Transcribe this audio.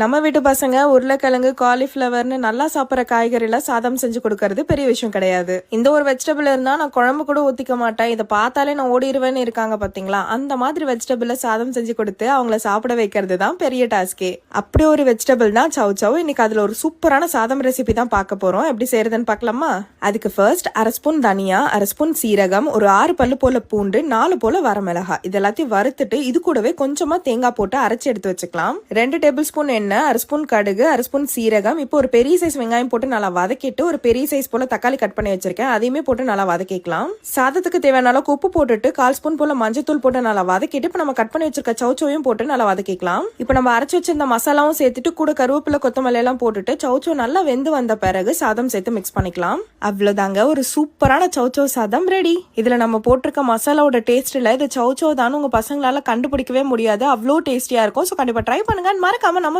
நம்ம வீட்டு பசங்க உருளைக்கிழங்கு காலிஃபிளவர்னு நல்லா சாப்பிட்ற காய்கறில சாதம் செஞ்சு கொடுக்கறது பெரிய விஷயம் கிடையாது. இந்த ஒரு வெஜிடபிள் இருந்தா நான் குழம்பு கூட ஊத்திக்க மாட்டேன், இதை பார்த்தாலே நான் ஓடிடுவேன்னு இருக்காங்க பாத்தீங்களா? அந்த மாதிரி வெஜிடபிள்ல சாதம் செஞ்சு கொடுத்து அவங்கள சாப்பிட வைக்கிறது தான் பெரிய டாஸ்கே. அப்படி ஒரு வெஜிடபிள் தான் சவ் சவ். இன்னைக்கு அதுல ஒரு சூப்பரான சாதம் ரெசிபி தான் பார்க்க போறோம். எப்படி செய்யறதுன்னு பார்க்கலாமா? அதுக்கு ஃபர்ஸ்ட் அரை ஸ்பூன் தனியா, அரை ஸ்பூன் சீரகம், ஒரு 6 பல்லு போல பூண்டு, 4 போல வரமிளகாய் இது எல்லாத்தையும் வறுத்துட்டு இது கூடவே கொஞ்சமா தேங்காய் போட்டு அரைச்சி எடுத்து வச்சுக்கலாம். 2 டேபிள் ஸ்பூன் எண்ணெய், அரை ஸ்பூன் கடுகு, அரை ஸ்பூன் சீரகம். இப்போ ஒரு பெரிய சைஸ் வெங்காயம் போட்டு நல்லா வதக்கிட்டு ஒரு பெரிய சைஸ் போல தக்காளி கட் பண்ணி வச்சிருக்கேன், அதையுமே போட்டு நல்லா வதக்கிக்கலாம். சாதத்துக்கு தேவையான அளவுக்கு உப்பு போட்டுட்டு 1/4 ஸ்பூன் போல மஞ்சத்தூள் போட்டு நல்லா வதக்கிட்டு இப்போ நம்ம கட் பண்ணி வச்சிருக்க சௌச்சோவையும் போட்டு நல்லா வதக்கிக்கலாம். இப்போ நம்ம அரைச்சு வச்சிருந்த மசாலாவும் சேர்த்துட்டு கூட கருவேப்பிலை கொத்தமல்லி எல்லாம் போட்டுட்டு சௌச்சோ நல்லா வெந்து வந்த பிறகு சாதம் சேர்த்து மிக்ஸ் பண்ணிக்கலாம். அவ்வளவுதாங்க, ஒரு சூப்பரான சௌச்சோ சாதம் ரெடி. இதுல நம்ம போட்டிருக்க மசாலாவோட டேஸ்ட்ல இது சௌச்சோ தான் உங்க பசங்களால கண்டுபிடிக்கவே முடியாது, அவ்வளோ டேஸ்டியா இருக்கும். ஸோ கண்டிப்பா ட்ரை பண்ணுங்க. மறக்காம நம்ம